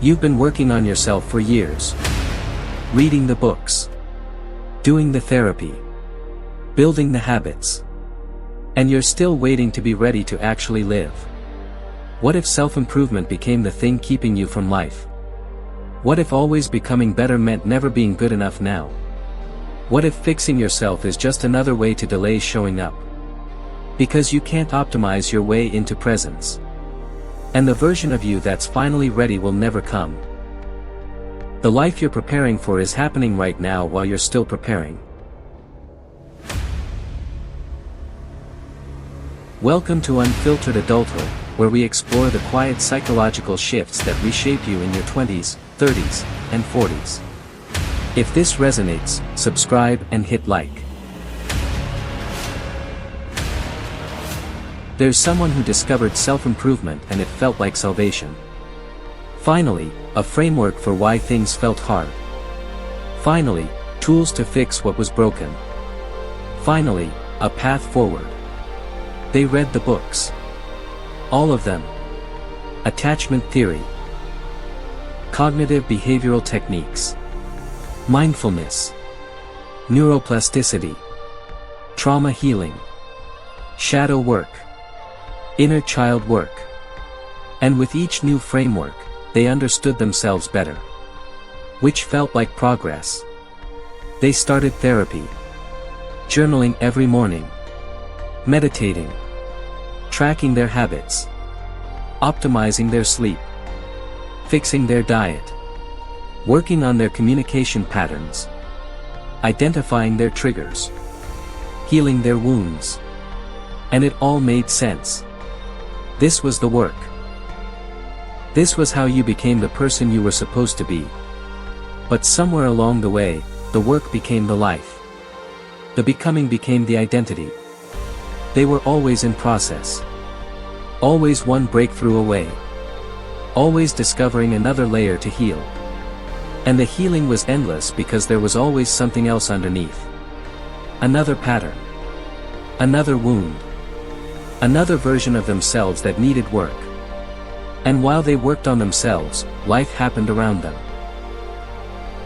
You've been working on yourself for years. Reading the books. Doing the therapy. Building the habits. And you're still waiting to be ready to actually live. What if self-improvement became the thing keeping you from life? What if always becoming better meant never being good enough now? What if fixing yourself is just another way to delay showing up? Because you can't optimize your way into presence. And the version of you that's finally ready will never come. The life you're preparing for is happening right now while you're still preparing. Welcome to Unfiltered Adulthood, where we explore the quiet psychological shifts that reshape you in your 20s, 30s, and 40s. If this resonates, subscribe and hit like. There's someone who discovered self-improvement and it felt like salvation. Finally, a framework for why things felt hard. Finally, tools to fix what was broken. Finally, a path forward. They read the books. All of them. Attachment theory. Cognitive behavioral techniques. Mindfulness. Neuroplasticity. Trauma healing. Shadow work. Inner child work. And with each new framework, they understood themselves better. Which felt like progress. They started therapy. Journaling every morning. Meditating. Tracking their habits. Optimizing their sleep. Fixing their diet. Working on their communication patterns. Identifying their triggers. Healing their wounds. And it all made sense. This was the work. This was how you became the person you were supposed to be. But somewhere along the way, the work became the life. The becoming became the identity. They were always in process. Always one breakthrough away. Always discovering another layer to heal. And the healing was endless because there was always something else underneath. Another pattern. Another wound. Another version of themselves that needed work. And while they worked on themselves, life happened around them.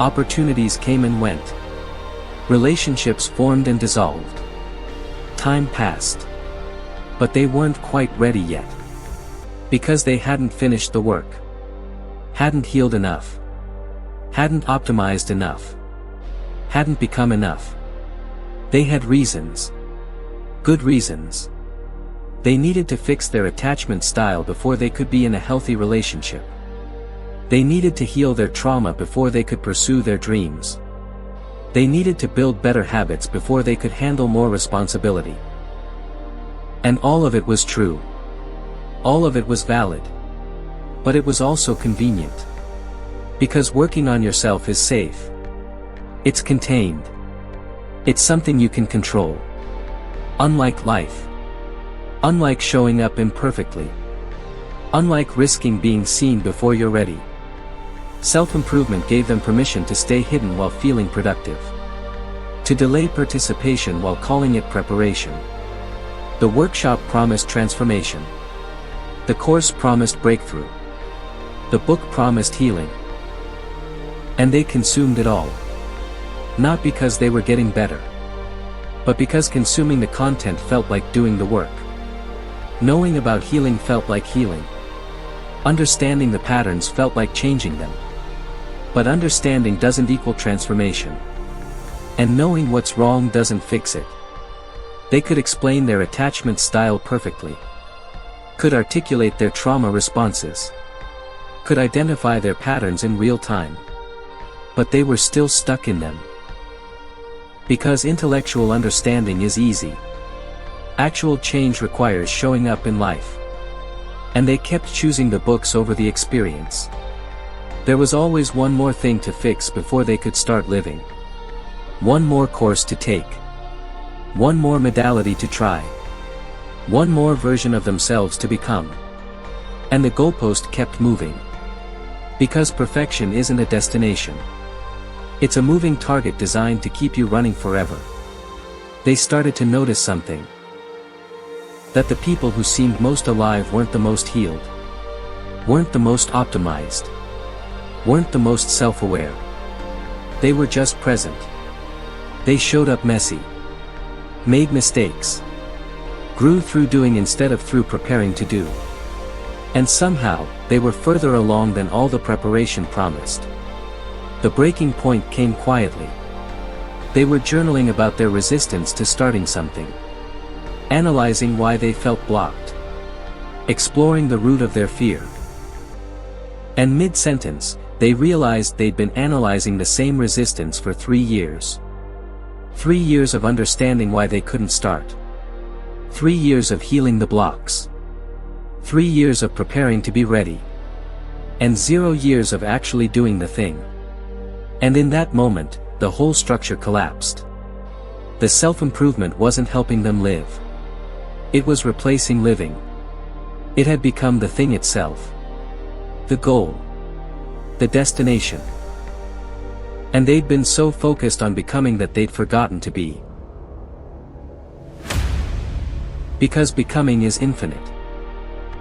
Opportunities came and went. Relationships formed and dissolved. Time passed. But they weren't quite ready yet. Because they hadn't finished the work. Hadn't healed enough. Hadn't optimized enough. Hadn't become enough. They had reasons. Good reasons. They needed to fix their attachment style before they could be in a healthy relationship. They needed to heal their trauma before they could pursue their dreams. They needed to build better habits before they could handle more responsibility. And all of it was true. All of it was valid. But it was also convenient. Because working on yourself is safe. It's contained. It's something you can control. Unlike life. Unlike showing up imperfectly. Unlike risking being seen before you're ready. Self-improvement gave them permission to stay hidden while feeling productive. To delay participation while calling it preparation. The workshop promised transformation. The course promised breakthrough. The book promised healing. And they consumed it all. Not because they were getting better. But because consuming the content felt like doing the work. Knowing about healing felt like healing. Understanding the patterns felt like changing them. But understanding doesn't equal transformation. And knowing what's wrong doesn't fix it. They could explain their attachment style perfectly. Could articulate their trauma responses. Could identify their patterns in real time. But they were still stuck in them. Because intellectual understanding is easy. Actual change requires showing up in life. And they kept choosing the books over the experience. There was always one more thing to fix before they could start living. One more course to take. One more modality to try. One more version of themselves to become. And the goalpost kept moving. Because perfection isn't a destination. It's a moving target designed to keep you running forever. They started to notice something. That the people who seemed most alive weren't the most healed. Weren't the most optimized. weren't the most self-aware. They were just present. They showed up messy, made mistakes, grew through doing instead of through preparing to do. And somehow, they were further along than all the preparation promised. The breaking point came quietly. They were journaling about their resistance to starting something, analyzing why they felt blocked, exploring the root of their fear. And mid-sentence, they realized they'd been analyzing the same resistance for 3 years. 3 years of understanding why they couldn't start. 3 years of healing the blocks. 3 years of preparing to be ready. And 0 years of actually doing the thing. And in that moment, the whole structure collapsed. The self-improvement wasn't helping them live. It was replacing living. It had become the thing itself. The goal. The destination. And they'd been so focused on becoming that they'd forgotten to be. Because becoming is infinite.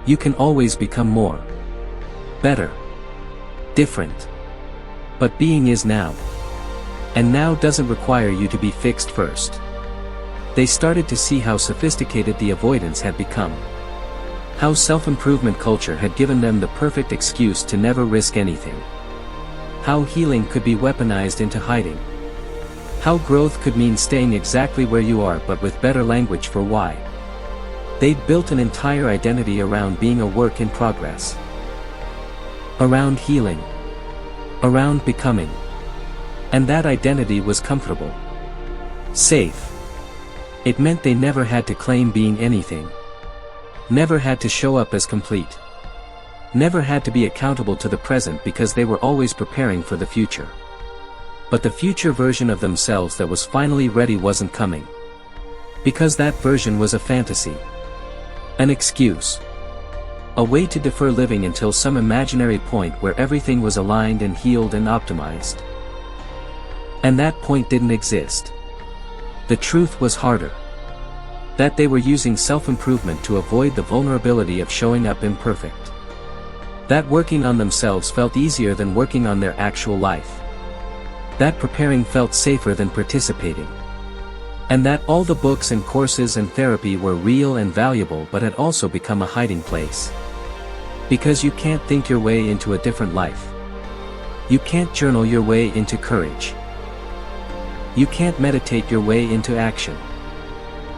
You can always become more. Better. Different. But being is now. And now doesn't require you to be fixed first. They started to see how sophisticated the avoidance had become. How self-improvement culture had given them the perfect excuse to never risk anything. How healing could be weaponized into hiding. How growth could mean staying exactly where you are but with better language for why. They'd built an entire identity around being a work in progress. Around healing. Around becoming. And that identity was comfortable. Safe. It meant they never had to claim being anything. Never had to show up as complete. Never had to be accountable to the present because they were always preparing for the future. But the future version of themselves that was finally ready wasn't coming. Because that version was a fantasy. An excuse. A way to defer living until some imaginary point where everything was aligned and healed and optimized. And that point didn't exist. The truth was harder. That they were using self-improvement to avoid the vulnerability of showing up imperfect. That working on themselves felt easier than working on their actual life. That preparing felt safer than participating. And that all the books and courses and therapy were real and valuable but had also become a hiding place. Because you can't think your way into a different life. You can't journal your way into courage. You can't meditate your way into action.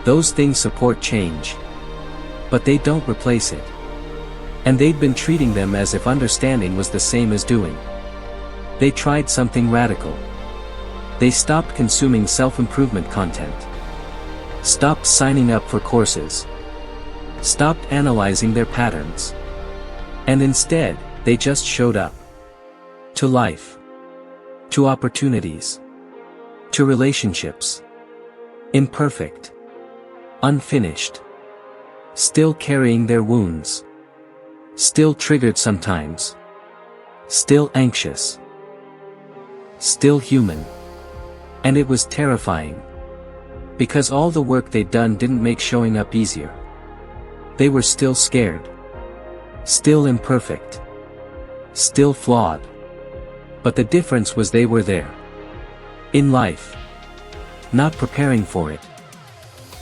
Those things support change. But they don't replace it. And they'd been treating them as if understanding was the same as doing. They tried something radical. They stopped consuming self-improvement content. Stopped signing up for courses. Stopped analyzing their patterns. And instead, they just showed up. To life. To opportunities. To relationships. Imperfect. Unfinished. Still carrying their wounds. Still triggered sometimes. Still anxious. Still human. And it was terrifying. Because all the work they'd done didn't make showing up easier. They were still scared. Still imperfect. Still flawed. But the difference was they were there. In life. Not preparing for it.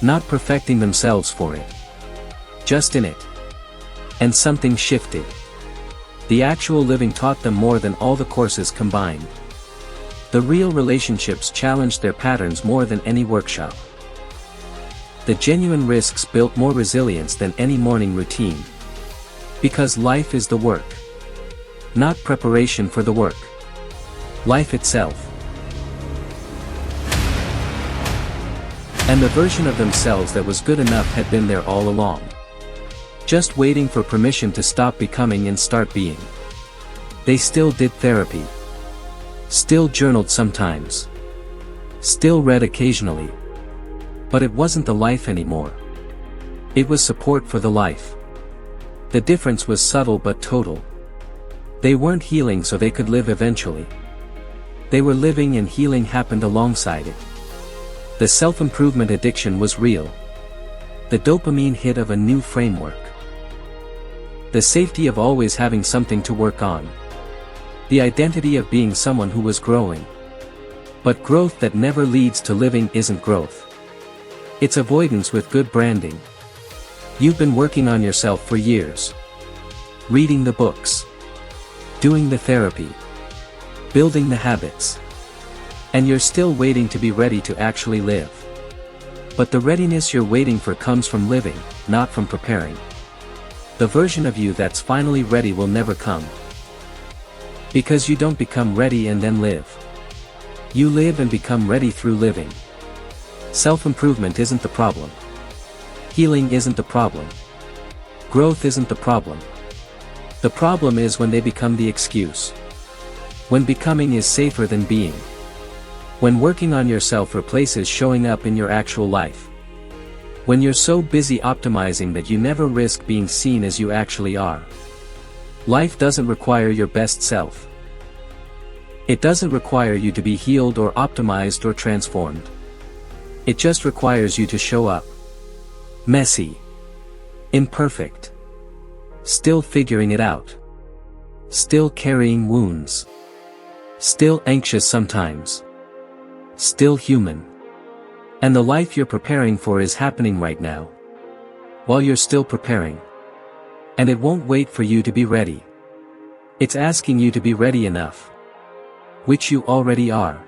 Not perfecting themselves for it. Just in it. And something shifted. The actual living taught them more than all the courses combined. The real relationships challenged their patterns more than any workshop. The genuine risks built more resilience than any morning routine. Because life is the work. Not preparation for the work. Life itself. And the version of themselves that was good enough had been there all along. Just waiting for permission to stop becoming and start being. They still did therapy. Still journaled sometimes. Still read occasionally. But it wasn't the life anymore. It was support for the life. The difference was subtle but total. They weren't healing so they could live eventually. They were living and healing happened alongside it. The self-improvement addiction was real. The dopamine hit of a new framework. The safety of always having something to work on. The identity of being someone who was growing. But growth that never leads to living isn't growth. It's avoidance with good branding. You've been working on yourself for years. Reading the books. Doing the therapy. Building the habits. And you're still waiting to be ready to actually live. But the readiness you're waiting for comes from living, not from preparing. The version of you that's finally ready will never come. Because you don't become ready and then live. You live and become ready through living. Self-improvement isn't the problem. Healing isn't the problem. Growth isn't the problem. The problem is when they become the excuse. When becoming is safer than being. When working on yourself replaces showing up in your actual life. When you're so busy optimizing that you never risk being seen as you actually are. Life doesn't require your best self. It doesn't require you to be healed or optimized or transformed. It just requires you to show up. Messy. Imperfect. Still figuring it out. Still carrying wounds. Still anxious sometimes. Still human. And the life you're preparing for is happening right now. While you're still preparing. And it won't wait for you to be ready. It's asking you to be ready enough. Which you already are.